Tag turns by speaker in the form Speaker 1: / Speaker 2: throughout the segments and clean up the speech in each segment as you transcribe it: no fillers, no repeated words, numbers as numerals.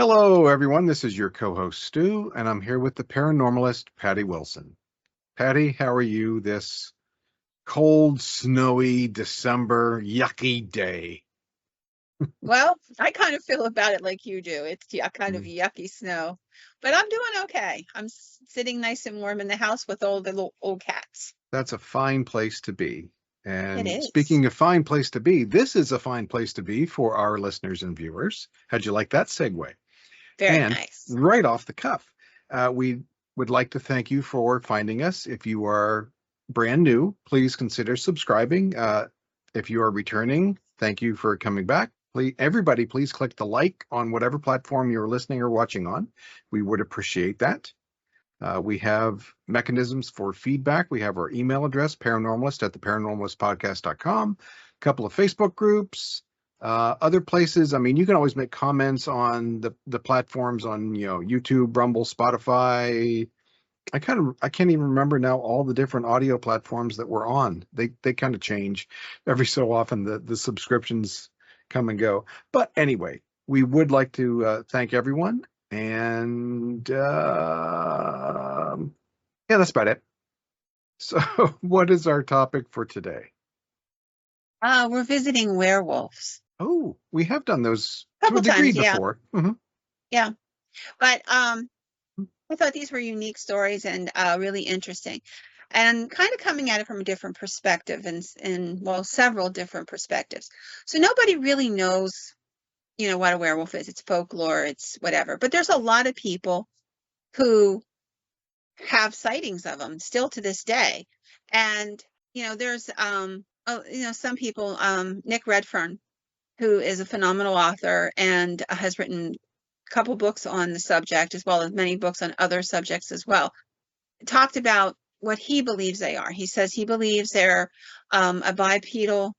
Speaker 1: Hello, everyone. This is your co-host, Stu, and I'm here with the paranormalist, Patty Wilson. Patty, how are you this cold, snowy December, yucky day?
Speaker 2: Well, I kind of feel about it like you do. It's kind of
Speaker 1: Mm.
Speaker 2: yucky snow, but I'm doing okay. I'm sitting nice and warm in the house with all the little old cats.
Speaker 1: That's a fine place to be.
Speaker 2: It
Speaker 1: And
Speaker 2: is.
Speaker 1: speaking of fine place to be, this is a fine place to be for our listeners and viewers. How'd you like that segue?
Speaker 2: Very
Speaker 1: And
Speaker 2: nice.
Speaker 1: right off the cuff, we would like to thank you for finding us. If you are brand new, please consider subscribing. If you are returning, thank you for coming back. Please, everybody, please click the like on whatever platform you're listening or watching on. We would appreciate that. We have mechanisms for feedback. We have our email address, paranormalist at theparanormalistpodcast.com, a couple of Facebook groups, other places. I mean, you can always make comments on the platforms on, YouTube, Rumble, Spotify. I can't even remember now all the different audio platforms that we're on. They kind of change every so often. The subscriptions come and go. But anyway, we would like to thank everyone. And yeah, that's about it. So, what is our topic for today?
Speaker 2: We're visiting werewolves.
Speaker 1: Oh, we have done those
Speaker 2: A
Speaker 1: to a
Speaker 2: couple
Speaker 1: degree
Speaker 2: times, yeah.
Speaker 1: before. Mhm.
Speaker 2: Yeah. But I thought these were unique stories and really interesting. And kind of coming at it from a different perspective and well, several different perspectives. So nobody really knows what a werewolf is. It's folklore, it's whatever. But there's a lot of people who have sightings of them still to this day. And there's some people, Nick Redfern, who is a phenomenal author and has written a couple books on the subject, as well as many books on other subjects as well, talked about what he believes they are. He says he believes they're a bipedal,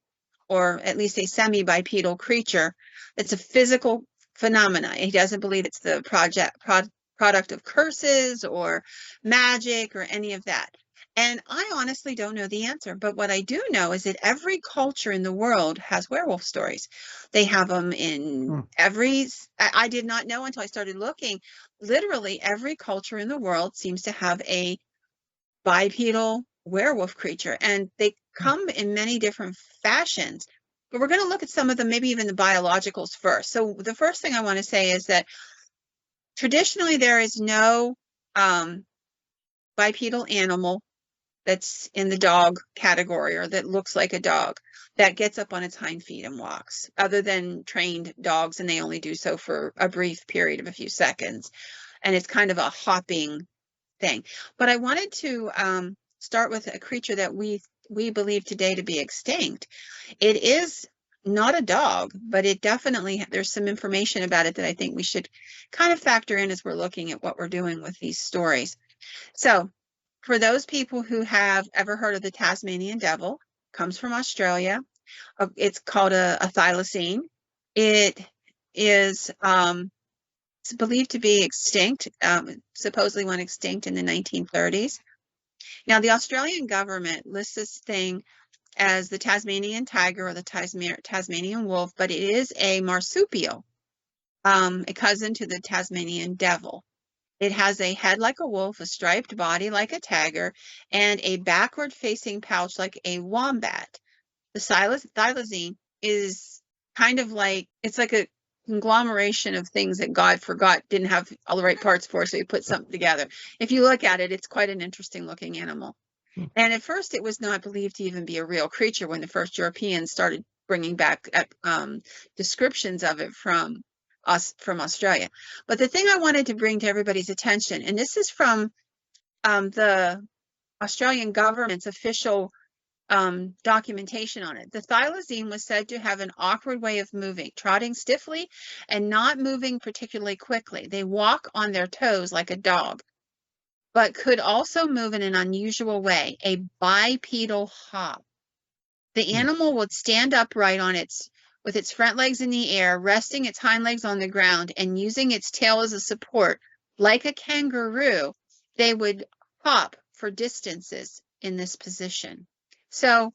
Speaker 2: or at least a semi-bipedal creature. It's a physical phenomena. He doesn't believe it's the product of curses or magic or any of that. And I honestly don't know the answer. But what I do know is that every culture in the world has werewolf stories. They have them in I did not know until I started looking. Literally every culture in the world seems to have a bipedal werewolf creature, and they come in many different fashions. But we're going to look at some of them, maybe even the biologicals first. So the first thing I want to say is that traditionally there is no bipedal animal that's in the dog category or that looks like a dog that gets up on its hind feet and walks, other than trained dogs, and they only do so for a brief period of a few seconds. And it's kind of a hopping thing. But I wanted to start with a creature that we believe today to be extinct. It is not a dog, but it definitely, there's some information about it that I think we should kind of factor in as we're looking at what we're doing with these stories. So for those people who have ever heard of the Tasmanian devil, comes from Australia. It's called a thylacine. It is it's believed to be extinct, supposedly went extinct in the 1930s. Now, the Australian government lists this thing as the Tasmanian tiger or the Tasmanian wolf, but it is a marsupial, a cousin to the Tasmanian devil. It has a head like a wolf, a striped body like a tiger, and a backward-facing pouch like a wombat. The thylacine is kind of like, it's like a conglomeration of things that God forgot didn't have all the right parts for, so he put something together. If you look at it, it's quite an interesting looking animal. And at first it was not believed to even be a real creature when the first Europeans started bringing back descriptions of it from Australia. But the thing I wanted to bring to everybody's attention, and this is from the Australian government's official documentation on it. The thylacine was said to have an awkward way of moving, trotting stiffly and not moving particularly quickly. They walk on their toes like a dog, but could also move in an unusual way, a bipedal hop. The animal would stand upright with its front legs in the air, resting its hind legs on the ground and using its tail as a support. Like a kangaroo, they would hop for distances in this position. So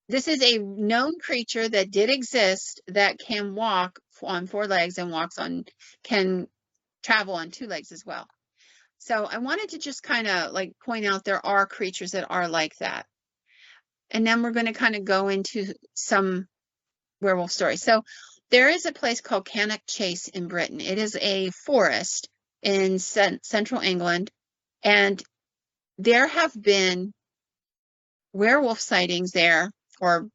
Speaker 2: This is a known creature that did exist that can walk on 4 legs and can travel on 2 legs as well. So I wanted to just kind of like point out there are creatures that are like that. And then we're going to kind of go into some werewolf stories. So there is a place called Cannock Chase in Britain. It is a forest in central England, and there have been werewolf sightings there, or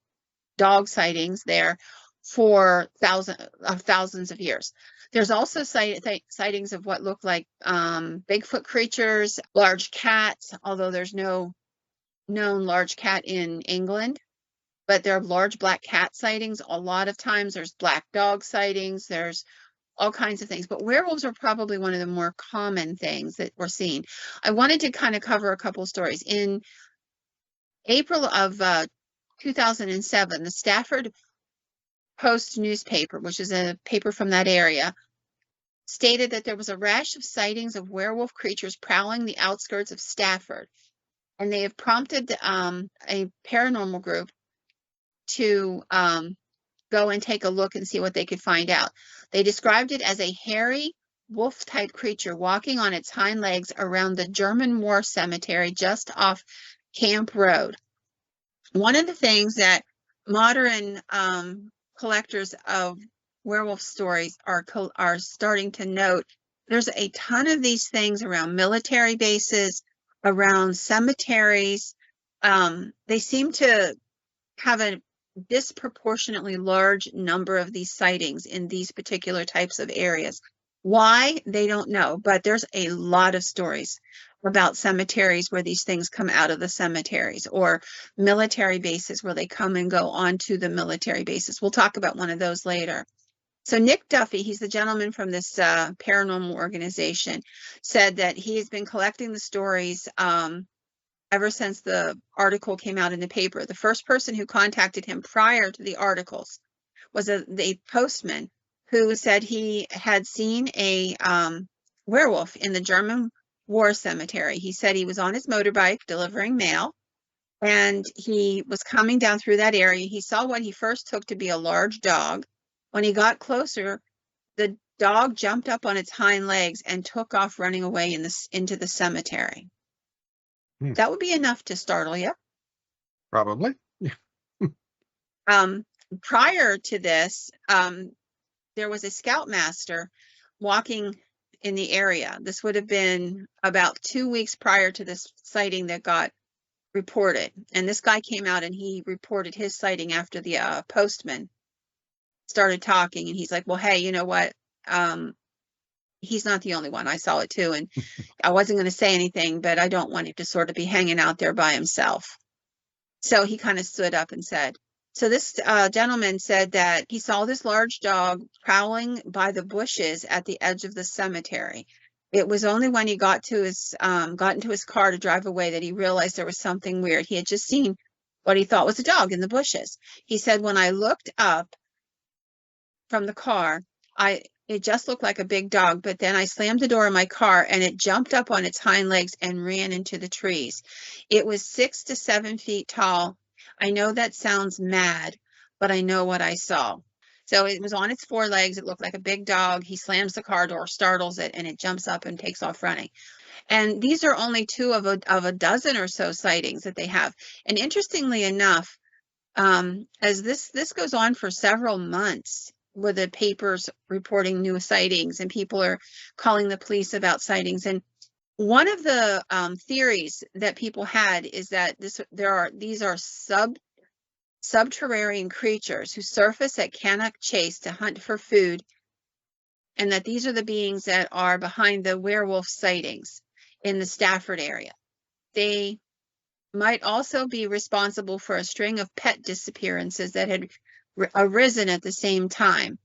Speaker 2: dog sightings there, for thousands of years. There's also sightings of what look like Bigfoot creatures, large cats, although there's no known large cat in England, but there are large black cat sightings. A lot of times there's black dog sightings. There's all kinds of things, but werewolves are probably one of the more common things that we're seeing. I wanted to kind of cover a couple stories. In April of 2007, the Stafford Post newspaper, which is a paper from that area, stated that there was a rash of sightings of werewolf creatures prowling the outskirts of Stafford, and they have prompted a paranormal group to go and take a look and see what they could find out. They described it as a hairy wolf-type creature walking on its hind legs around the German War Cemetery just off Camp Road. One of the things that modern collectors of werewolf stories are starting to note, there's a ton of these things around military bases, around cemeteries. They seem to have a disproportionately large number of these sightings in these particular types of areas. Why? They don't know, but there's a lot of stories about cemeteries where these things come out of the cemeteries, or military bases where they come and go onto the military bases. We'll talk about one of those later. So Nick Duffy, he's the gentleman from this paranormal organization, said that he has been collecting the stories ever since the article came out in the paper. The first person who contacted him prior to the articles was the postman, who said he had seen a werewolf in the German War Cemetery. He said he was on his motorbike delivering mail, and he was coming down through that area. He saw what he first took to be a large dog. When he got closer, the dog jumped up on its hind legs and took off running away into the cemetery. That would be enough to startle you.
Speaker 1: Probably.
Speaker 2: Prior to this, there was a scoutmaster walking in the area. This would have been about 2 weeks prior to this sighting that got reported. And this guy came out and he reported his sighting after the postman started talking. And he's like, well, hey, you know what? He's not the only one. I saw it too. And I wasn't going to say anything, but I don't want him to sort of be hanging out there by himself. So he kind of stood up and said, so this gentleman said that he saw this large dog prowling by the bushes at the edge of the cemetery. It was only when he got into his car to drive away that he realized there was something weird. He had just seen what he thought was a dog in the bushes. He said, when I looked up from the car, it just looked like a big dog, but then I slammed the door of my car and it jumped up on its hind legs and ran into the trees. It was 6 to 7 feet tall. I know that sounds mad, but I know what I saw. So it was on its 4 legs. It looked like a big dog. He slams the car door, startles it, and it jumps up and takes off running. And these are only 2 of a dozen or so sightings that they have. And interestingly enough, as this goes on for several months, with the papers reporting new sightings and people are calling the police about sightings. And one of the theories that people had is that these are subterranean creatures who surface at Cannock Chase to hunt for food, and that these are the beings that are behind the werewolf sightings in the Stafford area. They might also be responsible for a string of pet disappearances that had arisen at the same time.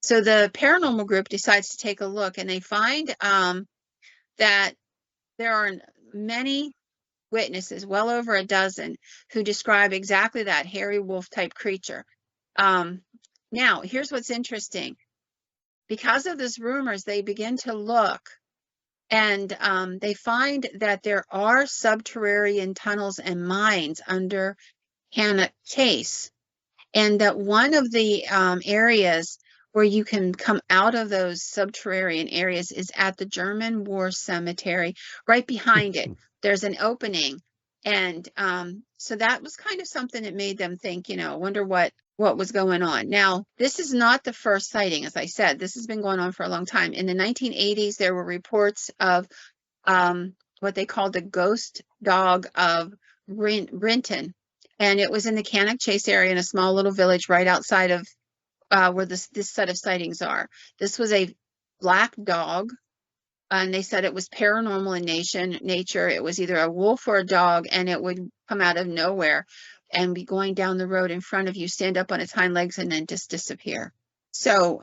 Speaker 2: So the paranormal group decides to take a look, and they find that there are many witnesses, well over a dozen, who describe exactly that hairy wolf type creature. Now, here's what's interesting. Because of this rumors, they begin to look, and they find that there are subterranean tunnels and mines under Cannock Chase, and that one of the areas where you can come out of those subterranean areas is at the German War Cemetery. Right behind it, there's an opening. And so that was kind of something that made them think, you know, wonder what was going on. Now, this is not the first sighting, as I said. This has been going on for a long time. In the 1980s, there were reports of what they called the ghost dog of Renton. And it was in the Cannock Chase area in a small little village right outside of where this set of sightings are. This was a black dog, and they said it was paranormal in nature. It was either a wolf or a dog, and it would come out of nowhere and be going down the road in front of you, stand up on its hind legs, and then just disappear. So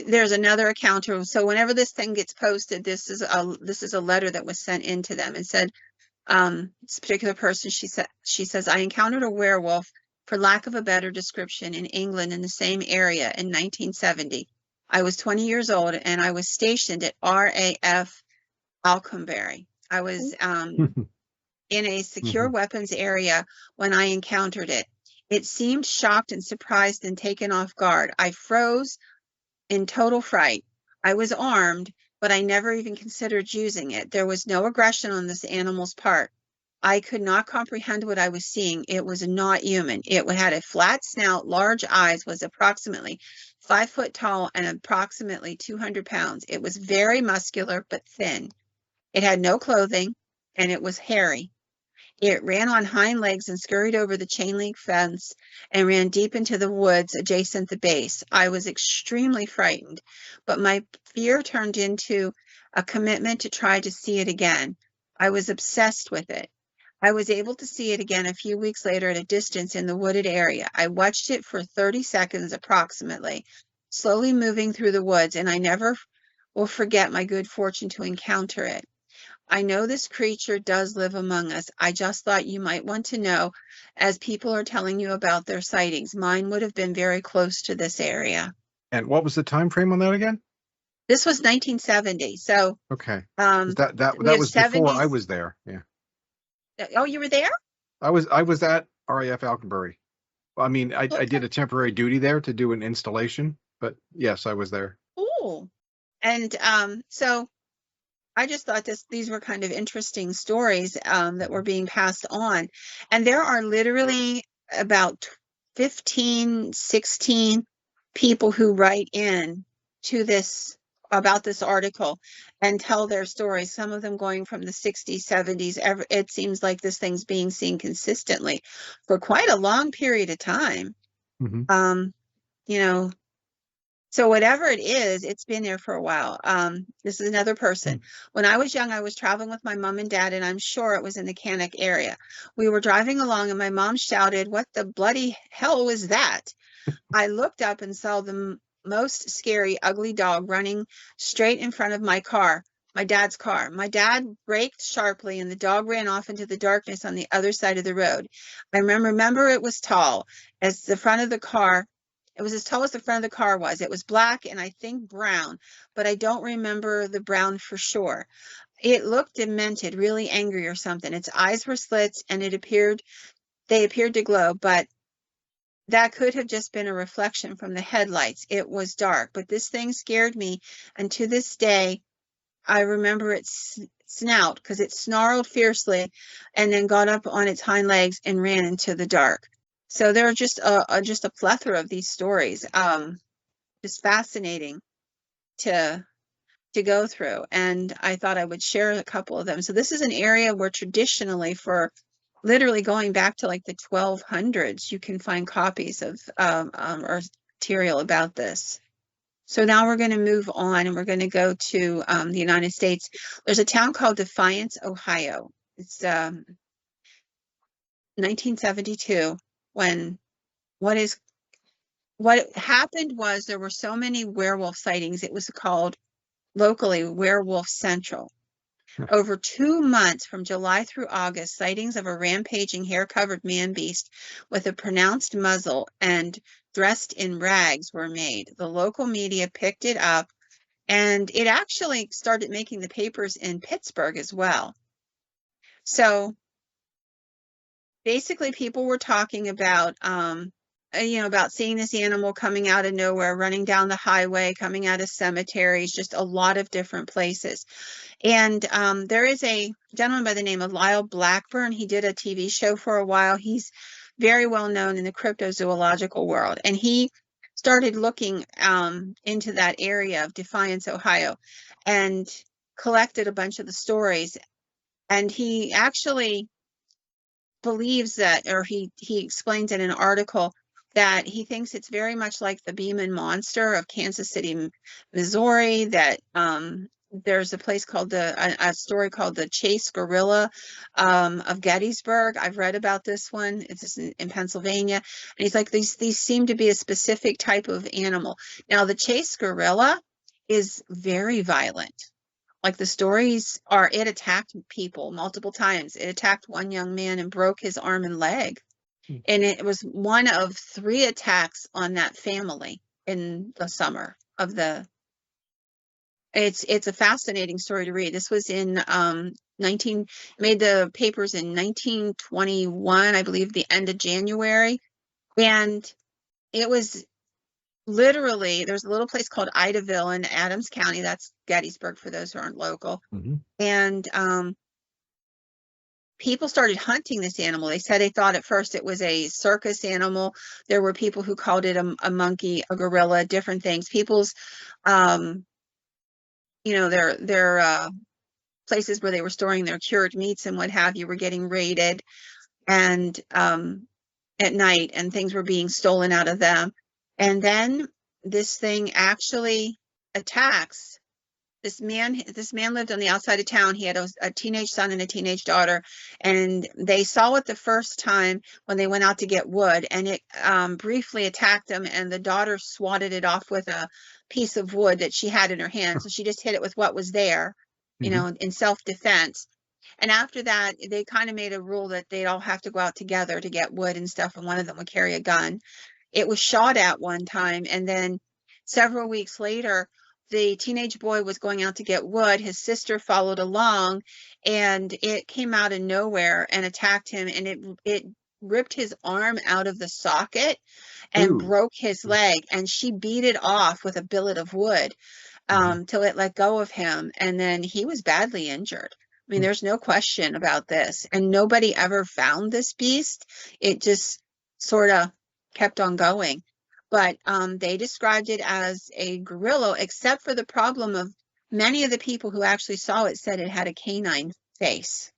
Speaker 2: there's another account. So whenever this thing gets posted, this is a letter that was sent in to them and said, this particular person, she says, I encountered a werewolf, for lack of a better description, in England in the same area in 1970. I was 20 years old and I was stationed at RAF Alconbury. I was in a secure weapons area when I encountered it. It seemed shocked and surprised and taken off guard. I froze in total fright. I was armed, but I never even considered using it. There was no aggression on this animal's part. I could not comprehend what I was seeing. It was not human. It had a flat snout, large eyes, was approximately 5 foot tall and approximately 200 pounds. It was very muscular but thin. It had no clothing and it was hairy. It ran on hind legs and scurried over the chain link fence and ran deep into the woods adjacent the base. I was extremely frightened, but my fear turned into a commitment to try to see it again. I was obsessed with it. I was able to see it again a few weeks later at a distance in the wooded area. I watched it for 30 seconds approximately, slowly moving through the woods, and I never will forget my good fortune to encounter it. I know this creature does live among us. I just thought you might want to know, as people are telling you about their sightings. Mine would have been very close to this area.
Speaker 1: And what was the time frame on that again?
Speaker 2: This was 1970. So
Speaker 1: okay,
Speaker 2: that
Speaker 1: that was
Speaker 2: 70s.
Speaker 1: before I was there. Yeah.
Speaker 2: Oh, you were there?
Speaker 1: I was at RAF Alconbury. I mean, I did a temporary duty there to do an installation, but yes, I was there.
Speaker 2: Oh, and so I just thought these were kind of interesting stories that were being passed on. And there are literally about 15, 16 people who write in to this about this article and tell their stories, some of them going from the 60s, 70s. It seems like this thing's being seen consistently for quite a long period of time. You know, so whatever it is, it's been there for a while. This is another person. When I was young, I was traveling with my mom and dad, and I'm sure it was in the Cannock area. We were driving along, and my mom shouted, "What the bloody hell was that?" I looked up and saw the most scary, ugly dog running straight in front of my car, my dad's car. My dad braked sharply, and the dog ran off into the darkness on the other side of the road. I remember it was tall as the front of the car. It was as tall as the front of the car was. It was black and I think brown, but I don't remember the brown for sure. It looked demented, really angry or something. Its eyes were slits and they appeared to glow, but that could have just been a reflection from the headlights. It was dark, but this thing scared me. And to this day, I remember its snout because it snarled fiercely and then got up on its hind legs and ran into the dark. So there are just a plethora of these stories. Just fascinating to go through. And I thought I would share a couple of them. So this is an area where traditionally, for literally going back to like the 1200s, you can find copies of or material about this. So now we're going to move on and we're going to go to the United States. There's a town called Defiance, Ohio. It's 1972 when what happened was there were so many werewolf sightings. It was called locally Werewolf Central. Over 2 months from July through August, sightings of a rampaging hair-covered man-beast with a pronounced muzzle and dressed in rags were made. The local media picked it up, and it actually started making the papers in Pittsburgh as well. So basically people were talking about, about seeing this animal coming out of nowhere, running down the highway, coming out of cemeteries, just a lot of different places. And there is a gentleman by the name of Lyle Blackburn. He did a TV show for a while. He's very well known in the cryptozoological world. And he started looking into that area of Defiance, Ohio, and collected a bunch of the stories. And he actually believes that, or he explains in an article that he thinks it's very much like the Beeman Monster of Kansas City, Missouri, that there's a place called a story called the Chase Gorilla of Gettysburg. I've read about this one. It's in Pennsylvania. And he's like, these seem to be a specific type of animal. Now, the Chase Gorilla is very violent. Like the stories are, it attacked people multiple times. It attacked one young man and broke his arm and leg. And it was one of 3 attacks on that family in the summer of the. It's a fascinating story to read. This was in made the papers in 1921, I believe, the end of January. And it was literally, there's a little place called Idaville in Adams County. That's Gettysburg for those who aren't local. And people started hunting this animal. They said they thought at first it was a circus animal. There were people who called it a monkey, a gorilla, different things. People's, their places where they were storing their cured meats and what have you were getting raided, and at night, and things were being stolen out of them. And then this thing actually attacks this man. This man lived on the outside of town. He had a teenage son and a teenage daughter, and they saw it the first time when they went out to get wood, and it briefly attacked them, and the daughter swatted it off with a piece of wood that she had in her hand. So she just hit it with what was there, in self-defense. And after that, they kind of made a rule that they'd all have to go out together to get wood and stuff, and one of them would carry a gun. It was shot at one time, and then several weeks later, the teenage boy was going out to get wood. His sister followed along, and it came out of nowhere and attacked him, and it ripped his arm out of the socket and broke his leg, and she beat it off with a billet of wood till it let go of him, and then he was badly injured. I mean, there's no question about this, and nobody ever found this beast. It just sort of kept on going. But they described it as a gorilla, except for the problem of many of the people who actually saw it said it had a canine face.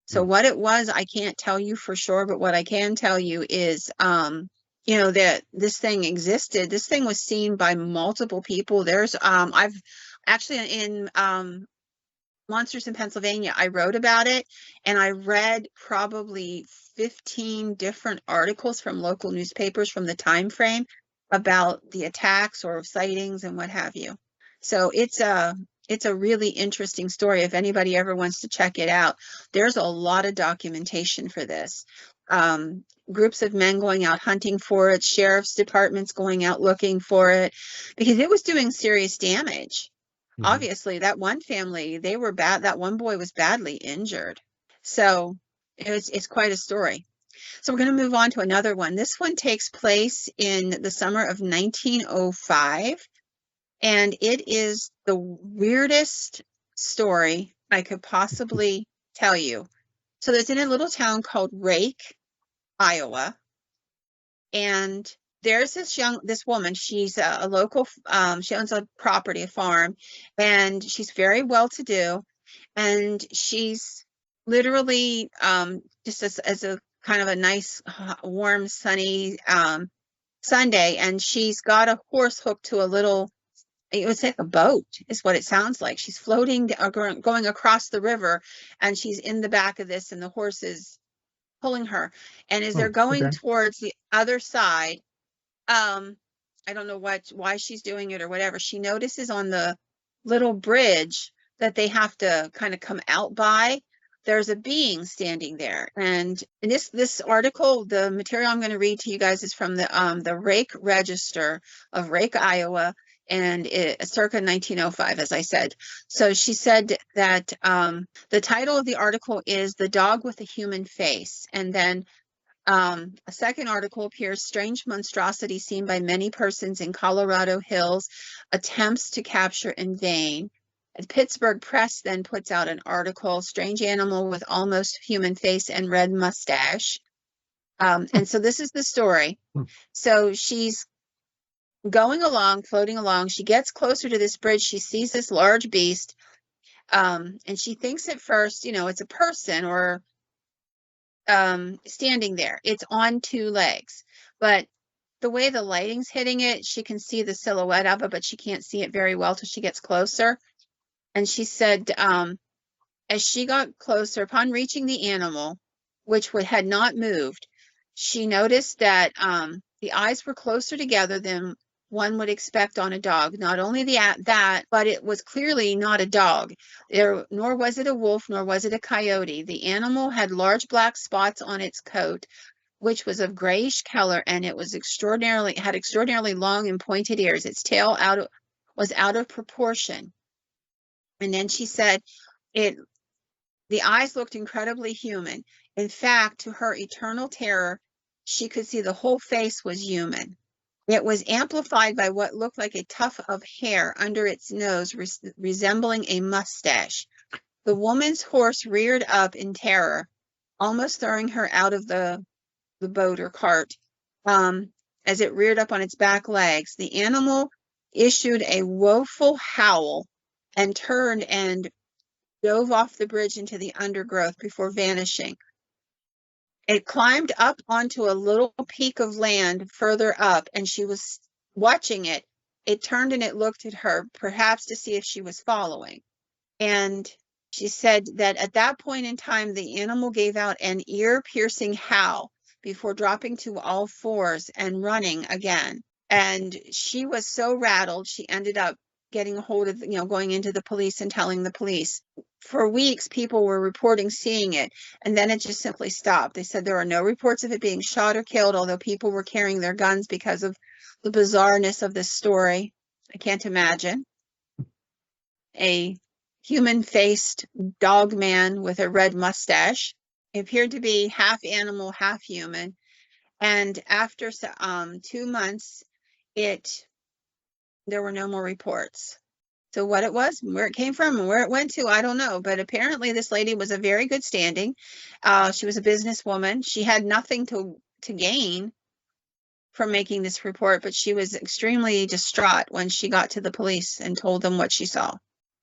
Speaker 2: So what it was, I can't tell you for sure, but what I can tell you is, that this thing existed. This thing was seen by multiple people. There's, I've actually in Monsters in Pennsylvania, I wrote about it, and I read probably 15 different articles from local newspapers from the time frame about the attacks or sightings and what have you. So it's a really interesting story. If anybody ever wants to check it out, there's a lot of documentation for this. Groups of men going out hunting for it, sheriff's departments going out looking for it, because it was doing serious damage. Obviously, that one family, they were bad. That one boy was badly injured. So it's quite a story. So we're going to move on to another one. This one takes place in the summer of 1905, and it is the weirdest story I could possibly tell you. So it's in a little town called Rake, Iowa, and there's this woman. She's a local, she owns a property, a farm, and she's very well to do. And she's literally just as a kind of a nice, warm, sunny Sunday. And she's got a horse hooked to a little, it was like a boat is what it sounds like. She's floating or going across the river, and she's in the back of this, and the horse is pulling her. And as they're going towards the other side, I don't know why she's doing it or whatever, she notices on the little bridge that they have to kind of come out by, there's a being standing there. And in this article, the material I'm going to read to you guys is from the Rake Register of Rake, Iowa, and circa 1905, as I said. So she said that the title of the article is "The Dog with a Human Face," and then a second article appears: "Strange monstrosity seen by many persons in Colorado hills, attempts to capture in vain." The Pittsburgh Press then puts out an article: "Strange animal with almost human face and red mustache." And so this is the story. So she's going along, floating along. She gets closer to this bridge. She sees this large beast. And she thinks at first, it's a person or standing there. It's on two legs. But the way the lighting's hitting it, she can see the silhouette of it, but she can't see it very well till she gets closer. And she said, as she got closer, upon reaching the animal, which had not moved, she noticed that the eyes were closer together than one would expect on a dog. Not only that, but it was clearly not a dog. Nor was it a wolf, nor was it a coyote. The animal had large black spots on its coat, which was of grayish color, and it was had extraordinarily long and pointed ears. Its tail was out of proportion. And then she said the eyes looked incredibly human. In fact, to her eternal terror, she could see the whole face was human. It was amplified by what looked like a tuft of hair under its nose, resembling a mustache. The woman's horse reared up in terror, almost throwing her out of the boat or cart. As it reared up on its back legs, the animal issued a woeful howl and turned and dove off the bridge into the undergrowth before vanishing. It climbed up onto a little peak of land further up, and she was watching it. It turned and it looked at her, perhaps to see if she was following. And she said that at that point in time, the animal gave out an ear-piercing howl before dropping to all fours and running again. And she was so rattled, she ended up getting a hold of, going into the police and telling the police. For weeks, people were reporting seeing it, and then it just simply stopped. They said there are no reports of it being shot or killed, although people were carrying their guns because of the bizarreness of this story. I can't imagine a human-faced dog man with a red mustache. He appeared to be half animal, half human. And after 2 months, there were no more reports. So what it was, where it came from, and where it went to, I don't know. But apparently this lady was a very good standing. She was a businesswoman. She had nothing to gain from making this report, but she was extremely distraught when she got to the police and told them what she saw.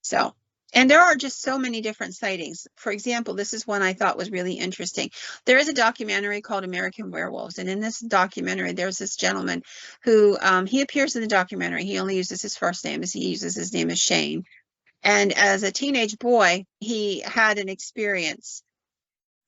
Speaker 2: So, and there are just so many different sightings. For example, this is one I thought was really interesting. There is a documentary called American Werewolves, and in this documentary, there's this gentleman who, he appears in the documentary. He only uses his first name, as he uses his name as Shane. And as a teenage boy, he had an experience.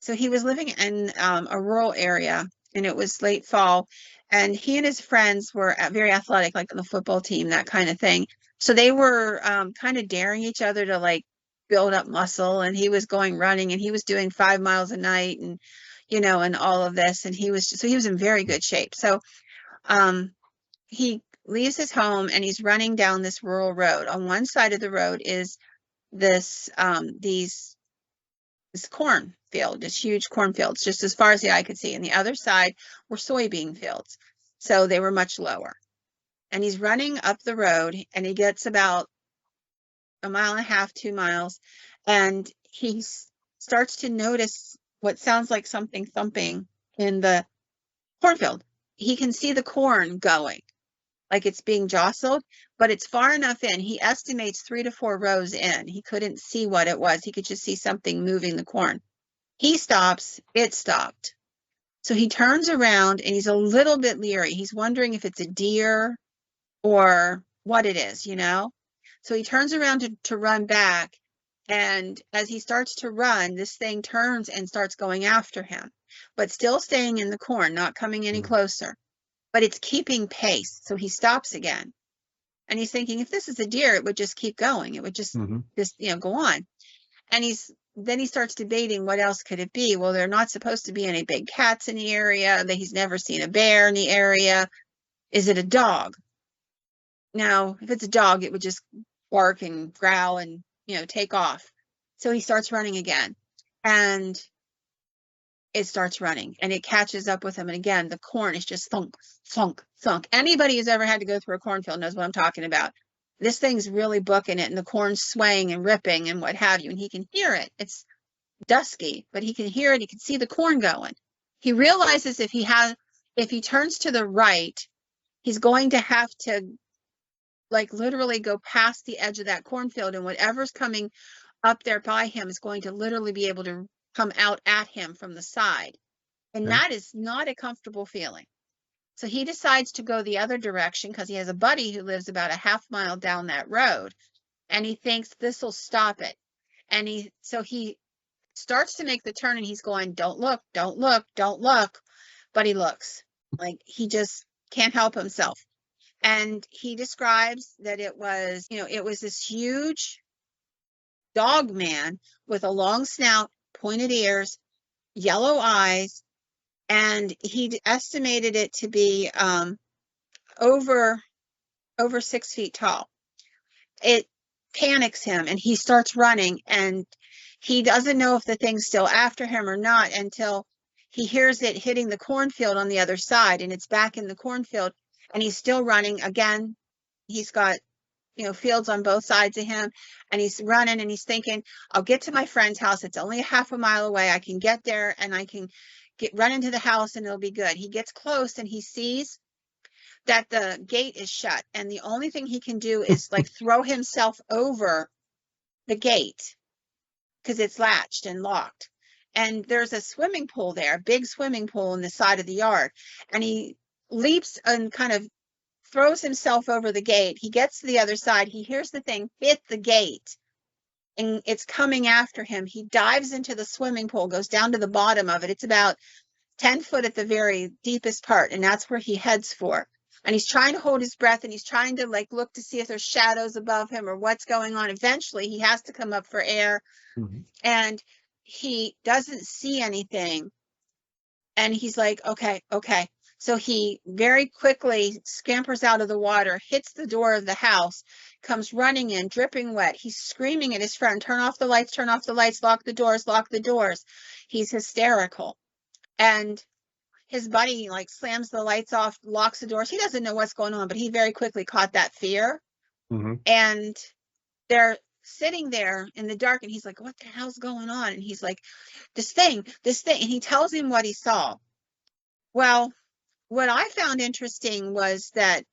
Speaker 2: So he was living in a rural area, and it was late fall, and he and his friends were very athletic, like on the football team, that kind of thing. So they were kind of daring each other to build up muscle, and he was going running, and he was doing 5 miles a night, and and all of this, and he was in very good shape. So he leaves his home and he's running down this rural road. On one side of the road is this cornfield, this huge cornfields, just as far as the eye could see, and the other side were soybean fields, so they were much lower. And he's running up the road, and he gets about 1.5 miles, 2 miles, and he starts to notice what sounds like something thumping in the cornfield. He can see the corn going, like it's being jostled, but it's far enough in. He estimates 3 to 4 rows in. He couldn't see what it was. He could just see something moving the corn. He stops, it stopped. So he turns around, and he's a little bit leery. He's wondering if it's a deer or what it is, So he turns around to run back, and as he starts to run, this thing turns and starts going after him, but still staying in the corn, not coming any closer. But it's keeping pace, so he stops again. And he's thinking, if this is a deer, it would just keep going. It would just go on. And then he starts debating, what else could it be? Well, there are not supposed to be any big cats in the area. That he's never seen a bear in the area. Is it a dog? Now, if it's a dog, it would just bark and growl and, take off. So he starts running again, and it starts running, and it catches up with him. And again, the corn is just thunk, thunk, thunk. Anybody who's ever had to go through a cornfield knows what I'm talking about. This thing's really booking it, and the corn's swaying and ripping and what have you. And he can hear it. It's dusky, but he can hear it. He can see the corn going. He realizes if he turns to the right, he's going to have to like literally go past the edge of that cornfield, and whatever's coming up there by him is going to literally be able to come out at him from the side. And
Speaker 1: Okay.
Speaker 2: that is not a comfortable feeling. So he decides to go the other direction because he has a buddy who lives about a half mile down that road, and he thinks this will stop it. And so he starts to make the turn, and he's going, don't look, don't look, don't look. But he looks. Like he just can't help himself. And he describes that it was this huge dog man with a long snout, pointed ears, yellow eyes, and he estimated it to be over 6 feet tall. It panics him, and he starts running, and he doesn't know if the thing's still after him or not until he hears it hitting the cornfield on the other side, and it's back in the cornfield, and he's still running. Again, he's got fields on both sides of him, and he's running, and he's thinking, I'll get to my friend's house. It's only a half a mile away. I can get there, and I can run into the house, and it'll be good. He gets close, and he sees that the gate is shut, and the only thing he can do is like throw himself over the gate because it's latched and locked. And there's a swimming pool there, a big swimming pool in the side of the yard, and he leaps and kind of throws himself over the gate. He gets to the other side. He hears the thing hit the gate, and it's coming after him. He dives into the swimming pool, goes down to the bottom of it. It's about 10 foot at the very deepest part, and that's where he heads for. And he's trying to hold his breath, and he's trying to like look to see if there's shadows above him or what's going on. Eventually, he has to come up for air, and he doesn't see anything. And he's like, okay. So he very quickly scampers out of the water, hits the door of the house, comes running in, dripping wet. He's screaming at his friend, turn off the lights, lock the doors, lock the doors. He's hysterical. And his buddy like slams the lights off, locks the doors. He doesn't know what's going on, but he very quickly caught that fear. And they're sitting there in the dark, and he's like, what the hell's going on? And he's like, this thing. And he tells him what he saw. Well, what I found interesting was that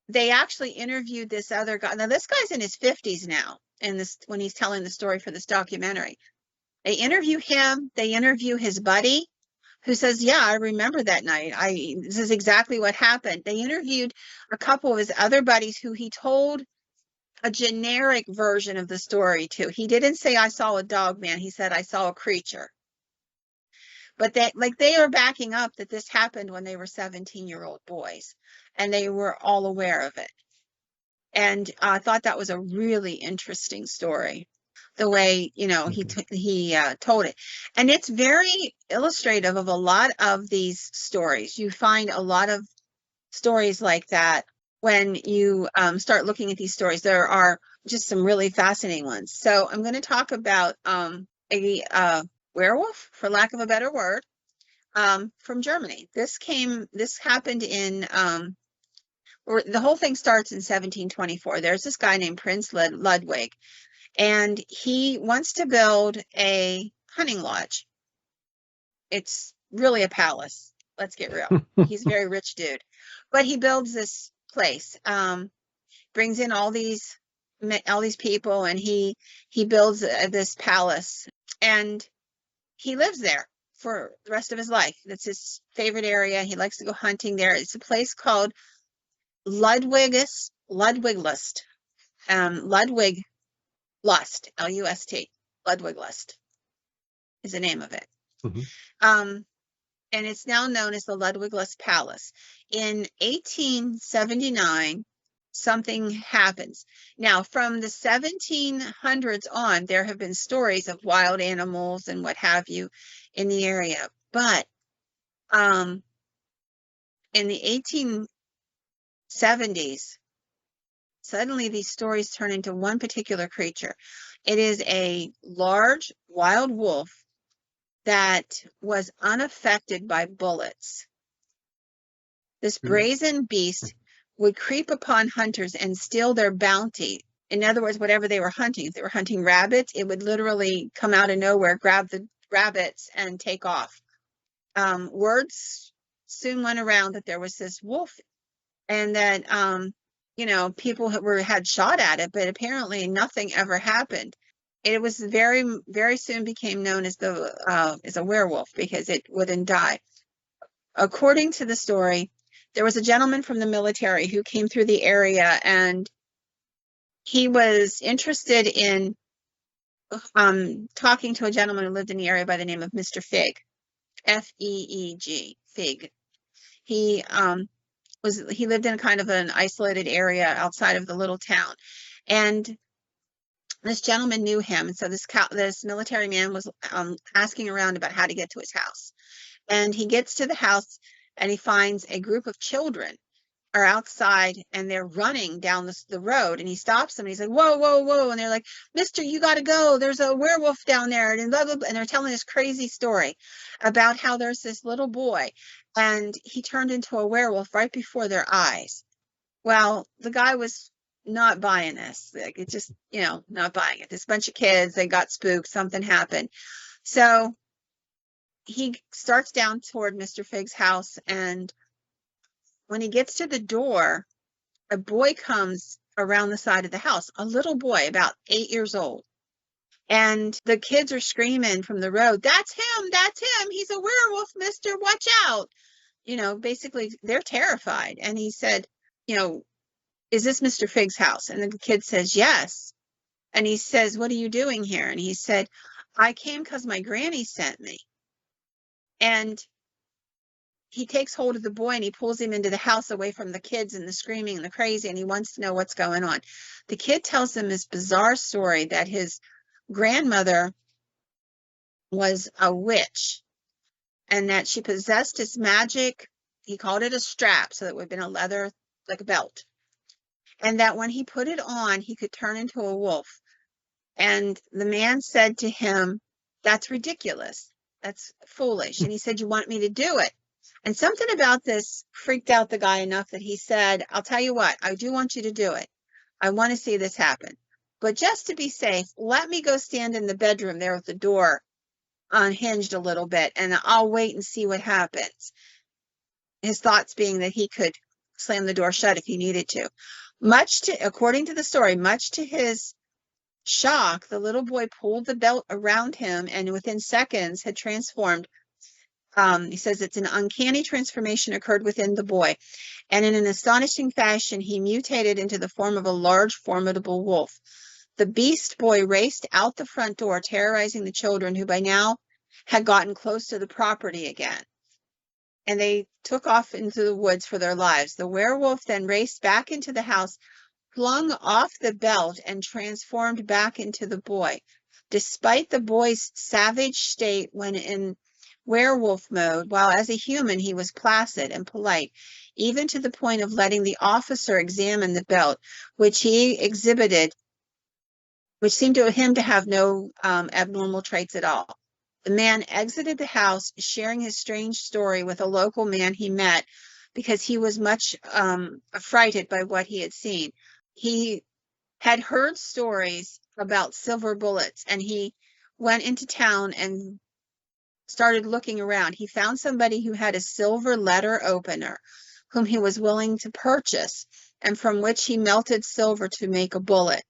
Speaker 2: they actually interviewed this other guy. Now, this guy's in his 50s now, and when he's telling the story for this documentary. They interview him. They interview his buddy, who says, yeah, I remember that night. This is exactly what happened. They interviewed a couple of his other buddies who he told a generic version of the story to. He didn't say, I saw a dog man. He said, I saw a creature. But they are backing up that this happened when they were 17-year-old boys, and they were all aware of it. And I thought that was a really interesting story, the way, he told it. And it's very illustrative of a lot of these stories. You find a lot of stories like that when you start looking at these stories. There are just some really fascinating ones. So I'm going to talk about a werewolf, for lack of a better word, from Germany. This happened in, the whole thing starts in 1724. There's this guy named Prince Ludwig, and he wants to build a hunting lodge. It's really a palace. Let's get real. He's a very rich dude, but he builds this place, brings in all these people, and he builds this palace, and he lives there for the rest of his life. That's his favorite area. He likes to go hunting there. It's a place called Ludwiglust, Ludwiglust, L-U-S-T, Ludwiglust is the name of it. And it's now known as the Ludwiglust Palace. In 1879, something happens. Now, from the 1700s on, there have been stories of wild animals and what have you in the area. But in the 70s, suddenly these stories turn into one particular creature. It is a large wild wolf that was unaffected by bullets. This brazen beast would creep upon hunters and steal their bounty. In other words, whatever they were hunting, if they were hunting rabbits, it would literally come out of nowhere, grab the rabbits, and take off. Words soon went around that there was this wolf, and that people had shot at it, but apparently nothing ever happened. It was very, very soon became known as a werewolf because it wouldn't die. According to the story, there was a gentleman from the military who came through the area, and he was interested in talking to a gentleman who lived in the area by the name of Mr. Fig, F-E-E-G, Fig. He lived in kind of an isolated area outside of the little town, and this gentleman knew him, and so this military man was asking around about how to get to his house. And he gets to the house, and he finds a group of children are outside, and they're running down the road, and he stops them, and he's like, whoa, whoa, whoa, and they're like, mister, you got to go, there's a werewolf down there, and blah, blah, blah. And they're telling this crazy story about how there's this little boy, and he turned into a werewolf right before their eyes. Well, the guy was not buying this. Like, it just, not buying it. This bunch of kids, they got spooked, something happened. So he starts down toward Mr. Fig's house, and when he gets to the door, a boy comes around the side of the house, a little boy about 8 years old. And the kids are screaming from the road, that's him, he's a werewolf, mister, watch out. Basically they're terrified. And he said, is this Mr. Fig's house? And the kid says, yes. And he says, what are you doing here? And he said, I came because my granny sent me. And he takes hold of the boy and he pulls him into the house away from the kids and the screaming and the crazy, and he wants to know what's going on. The kid tells him this bizarre story that his grandmother was a witch and that she possessed this magic, he called it a strap, so that would have been a leather, like a belt. And that when he put it on, he could turn into a wolf. And the man said to him, that's ridiculous. That's foolish. And he said, you want me to do it? And something about this freaked out the guy enough that he said, I'll tell you what, I do want you to do it. I want to see this happen. But just to be safe, let me go stand in the bedroom there with the door unhinged a little bit, and I'll wait and see what happens. His thoughts being that he could slam the door shut if he needed to. According to the story, much to his shock, the little boy pulled the belt around him and within seconds had transformed. He says it's an uncanny transformation occurred within the boy, and in an astonishing fashion, he mutated into the form of a large, formidable wolf. The beast boy raced out the front door, terrorizing the children, who by now had gotten close to the property again. And they took off into the woods for their lives. The werewolf then raced back into the house, flung off the belt, and transformed back into the boy. Despite the boy's savage state when in werewolf mode, while as a human he was placid and polite, even to the point of letting the officer examine the belt, which he exhibited, which seemed to him to have no abnormal traits at all. The man exited the house, sharing his strange story with a local man he met because he was much affrighted by what he had seen. He had heard stories about silver bullets, and he went into town and started looking around. He found somebody who had a silver letter opener whom he was willing to purchase, and from which he melted silver to make a bullet.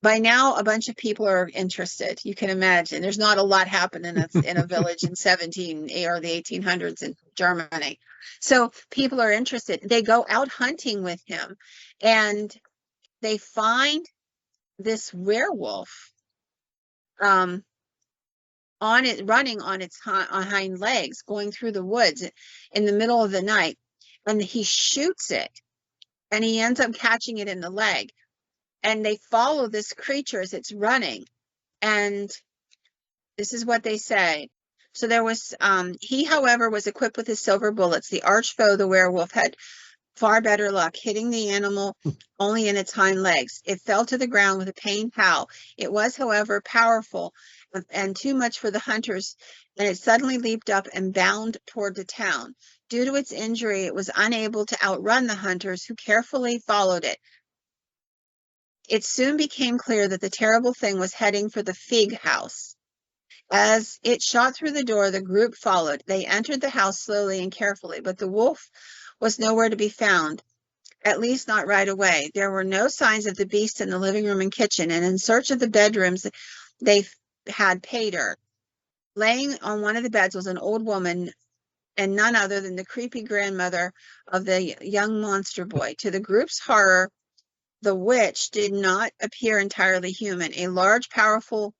Speaker 2: By now, a bunch of people are interested. You can imagine. There's not a lot happening in a village in 17 or the 1800s in Germany. So people are interested. They go out hunting with him, and they find this werewolf running on its hind legs, going through the woods in the middle of the night. And he shoots it, and he ends up catching it in the leg. And they follow this creature as it's running. And this is what they say. So there was, he, however, was equipped with his silver bullets. The arch foe, the werewolf, had far better luck, hitting the animal only in its hind legs. It fell to the ground with a pained howl. It was, however, powerful and too much for the hunters, and it suddenly leaped up and bounded toward the town. Due to its injury, it was unable to outrun the hunters, who carefully followed it. It soon became clear that the terrible thing was heading for the fig house. As it shot through the door, the group followed. They entered the house slowly and carefully, but the wolf was nowhere to be found, at least not right away. There were no signs of the beast in the living room and kitchen, and in search of the bedrooms, they had pay dirt. Laying on one of the beds was an old woman, and none other than the creepy grandmother of the young monster boy. To the group's horror, the witch did not appear entirely human. A large, powerful,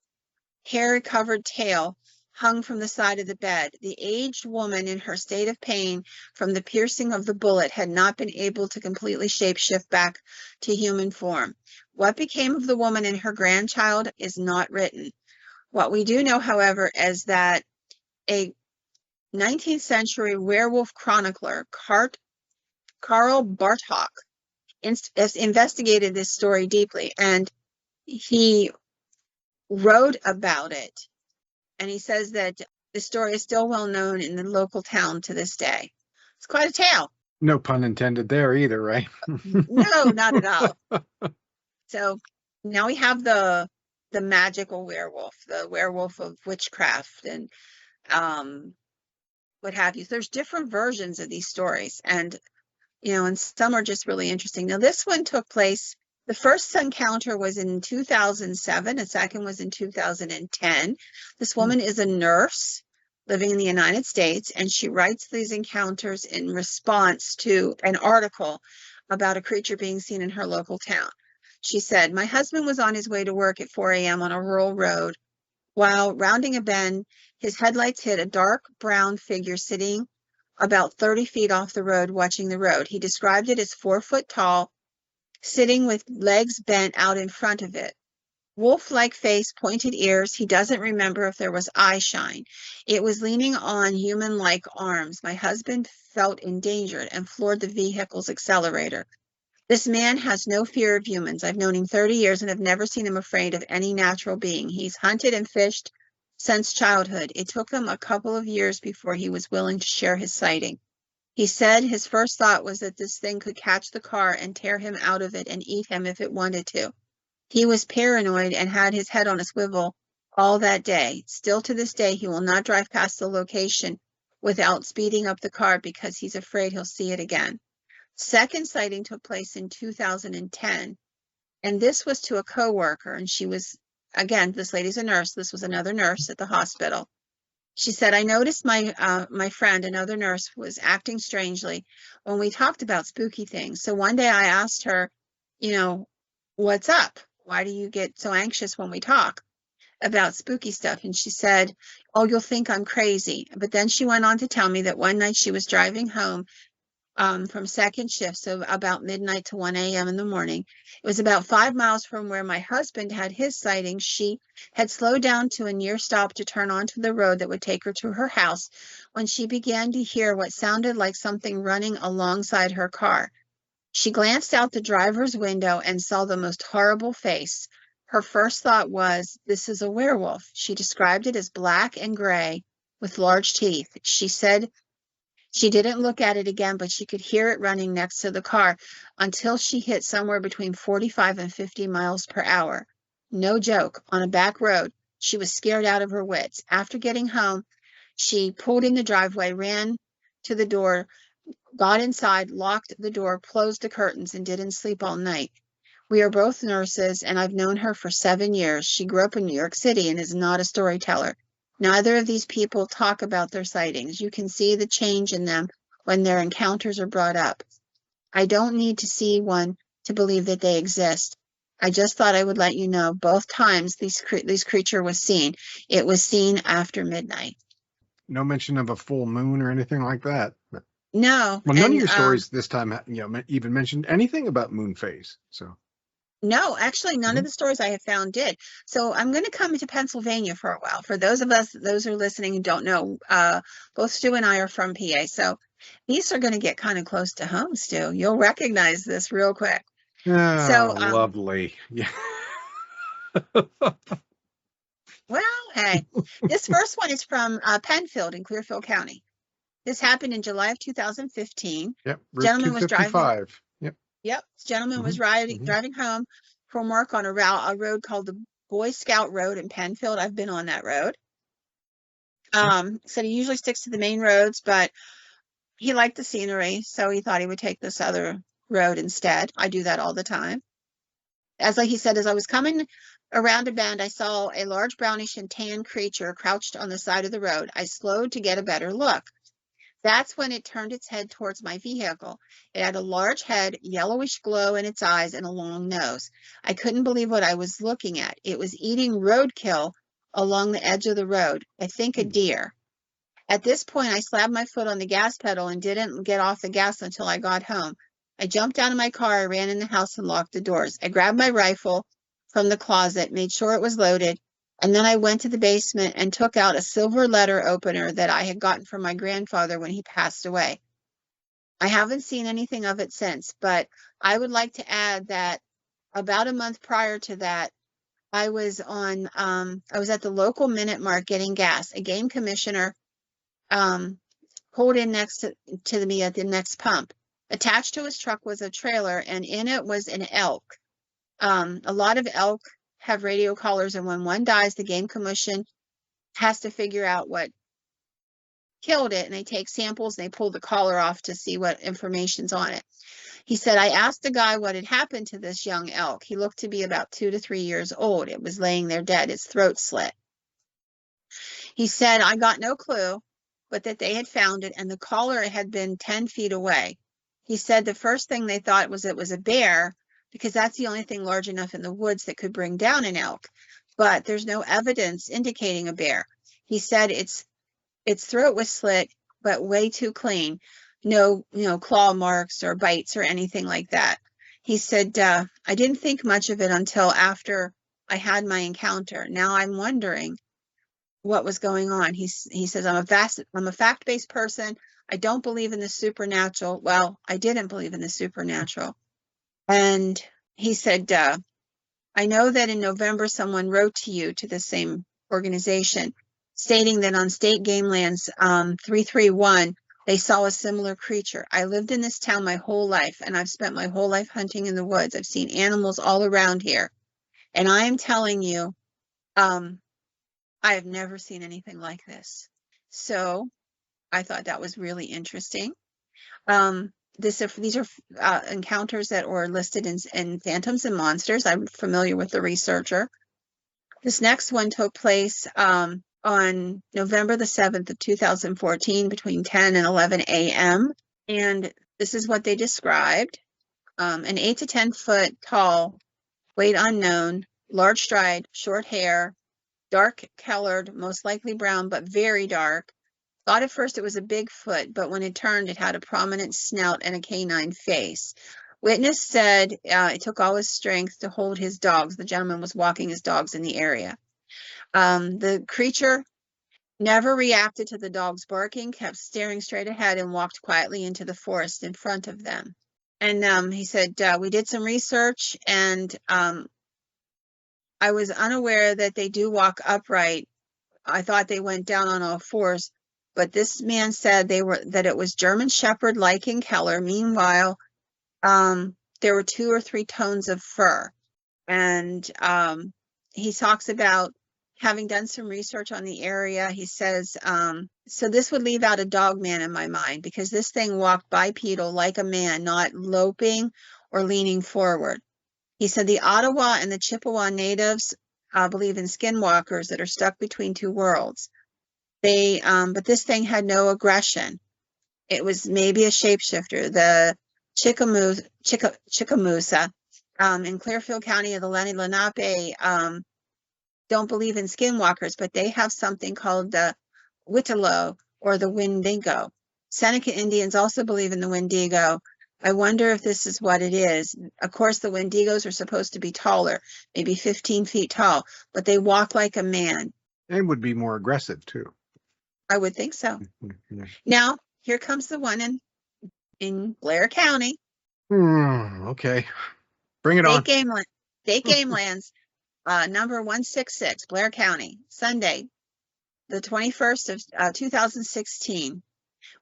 Speaker 2: hair-covered tail hung from the side of the bed. The aged woman, in her state of pain from the piercing of the bullet, had not been able to completely shapeshift back to human form. What became of the woman and her grandchild is not written. What we do know, however, is that a 19th century werewolf chronicler, Karl Bartok, investigated this story deeply, and he wrote about it. And he says that the story is still well known in the local town to this day. It's quite a tale.
Speaker 1: No pun intended there either, right?
Speaker 2: No, not at all. So now we have the magical werewolf, the werewolf of witchcraft, and what have you. There's different versions of these stories, and and some are just really interesting. Now, this one took place, the first encounter was in 2007, the second was in 2010. This woman is a nurse living in the United States, and she writes these encounters in response to an article about a creature being seen in her local town. She said, "My husband was on his way to work at 4 a.m. on a rural road. While rounding a bend, his headlights hit a dark brown figure sitting about 30 feet off the road, watching the road. He described it as 4 foot tall, sitting with legs bent out in front of it. Wolf-like face, pointed ears. He doesn't remember if there was eye shine. It was leaning on human-like arms. My husband felt endangered and floored the vehicle's accelerator. This man has no fear of humans. I've known him 30 years and have never seen him afraid of any natural being. He's hunted and fished since childhood. It took him a couple of years before he was willing to share his sighting. He said his first thought was that this thing could catch the car and tear him out of it and eat him if it wanted to. He was paranoid and had his head on a swivel all that day. Still to this day, he will not drive past the location without speeding up the car because he's afraid he'll see it again." Second sighting took place in 2010, and this was to a coworker, and she was, again, this lady's a nurse. This was another nurse at the hospital. She said, "I noticed my friend, another nurse, was acting strangely when we talked about spooky things. So one day I asked her, what's up? Why do you get so anxious when we talk about spooky stuff?" And she said, "Oh, you'll think I'm crazy." But then she went on to tell me that one night she was driving home from second shift, so about midnight to 1 a.m. in the morning. It was about 5 miles from where my husband had his sighting. She had slowed down to a near stop to turn onto the road that would take her to her house when she began to hear what sounded like something running alongside her car. She glanced out the driver's window and saw the most horrible face. Her first thought was, "This is a werewolf." She described it as black and gray with large teeth. She said she didn't look at it again, but she could hear it running next to the car until she hit somewhere between 45 and 50 miles per hour. No joke, on a back road. She was scared out of her wits. After getting home, she pulled in the driveway, ran to the door, got inside, locked the door, closed the curtains, and didn't sleep all night. We are both nurses, and I've known her for 7 years. She grew up in New York City and is not a storyteller. Neither of these people talk about their sightings. You can see the change in them when their encounters are brought up. I don't need to see one to believe that they exist. I just thought I would let you know both times this creature was seen. It was seen after midnight.
Speaker 1: No mention of a full moon or anything like that.
Speaker 2: No.
Speaker 1: Well, none of your stories this time, even mentioned anything about moon phase. So.
Speaker 2: No, actually, none of the stories I have found did. So I'm going to come to Pennsylvania for a while. For those who are listening who don't know, both Stu and I are from PA. So These are going to get kind of close to home, Stu. You'll recognize this real quick.
Speaker 1: Ah,
Speaker 2: So,
Speaker 1: lovely. Yeah.
Speaker 2: well, hey, this first one is from Penfield in Clearfield County. This happened in July of 2015.
Speaker 1: Yep. Route
Speaker 2: Gentleman was driving.
Speaker 1: 255. Yep.
Speaker 2: Yep, this gentleman was
Speaker 1: Mhm.
Speaker 2: driving home from work on a road called the Boy Scout Road in Penfield. I've been on that road. Said he usually sticks to the main roads, but he liked the scenery, so he thought he would take this other road instead. I do that all the time. Like he said, as I was coming around a bend, I saw a large brownish and tan creature crouched on the side of the road. I slowed to get a better look. That's when it turned its head towards my vehicle. It had a large head, yellowish glow in its eyes, and a long nose. I couldn't believe what I was looking at. It was eating roadkill along the edge of the road. I think a deer. At this point, I slammed my foot on the gas pedal and didn't get off the gas until I got home. I jumped out of my car, I ran in the house and locked the doors. I grabbed my rifle from the closet, made sure it was loaded, and then I went to the basement and took out a silver letter opener that I had gotten from my grandfather when he passed away. I haven't seen anything of it since, but I would like to add that about a month prior to that, I was at the local Minute Mark getting gas. A game commissioner pulled in next to me at the next pump. Attached to his truck was a trailer, and in it was an elk. A lot of elk have radio collars, and when one dies, the game commission has to figure out what killed it, and they take samples and they pull the collar off to see what information's on it. He said, I asked the guy what had happened to this young elk. He looked to be about 2 to 3 years old. It was laying there dead, its throat slit. He said, I got no clue, but that they had found it, and the collar had been 10 feet away. He said the first thing they thought was it was a bear, because that's the only thing large enough in the woods that could bring down an elk. But there's no evidence indicating a bear. He said its throat was slit, but way too clean. No, claw marks or bites or anything like that. He said, I didn't think much of it until after I had my encounter. Now I'm wondering what was going on. He says, I'm a fact-based person. I don't believe in the supernatural. Well, I didn't believe in the supernatural. And he said, I know that in November, someone wrote to you, to the same organization, stating that on state game lands 331, they saw a similar creature. I lived in this town my whole life, and I've spent my whole life hunting in the woods. I've seen animals all around here. And I am telling you, I have never seen anything like this. So I thought that was really interesting. These are encounters that were listed in Phantoms and Monsters. I'm familiar with the researcher. This next one took place on November the 7th of 2014 between 10 and 11 a.m. And this is what they described. An 8 to 10 foot tall, weight unknown, large stride, short hair, dark colored, most likely brown, but very dark. Thought at first it was a Bigfoot, but when it turned, it had a prominent snout and a canine face. Witness said it took all his strength to hold his dogs. The gentleman was walking his dogs in the area. The creature never reacted to the dogs barking, kept staring straight ahead, and walked quietly into the forest in front of them. And he said, we did some research, and I was unaware that they do walk upright. I thought they went down on all fours, but this man said that it was German Shepherd-like in color. Meanwhile, there were 2 or 3 tones of fur. And he talks about having done some research on the area. He says, so this would leave out a dog man in my mind, because this thing walked bipedal like a man, not loping or leaning forward. He said the Ottawa and the Chippewa natives believe in skinwalkers that are stuck between 2 worlds. But this thing had no aggression. It was maybe a shapeshifter. The Chickamauga in Clearfield County of the Lenni Lenape don't believe in skinwalkers, but they have something called the Witalo or the Wendigo. Seneca Indians also believe in the Wendigo. I wonder if this is what it is. Of course, the Wendigos are supposed to be taller, maybe 15 feet tall, but they walk like a man.
Speaker 1: And would be more aggressive too.
Speaker 2: I would think so.
Speaker 1: Yeah.
Speaker 2: Now, here comes the one in Blair County.
Speaker 1: Okay. Bring it on.
Speaker 2: State Game Lands, number 166, Blair County, Sunday, the 21st of 2016.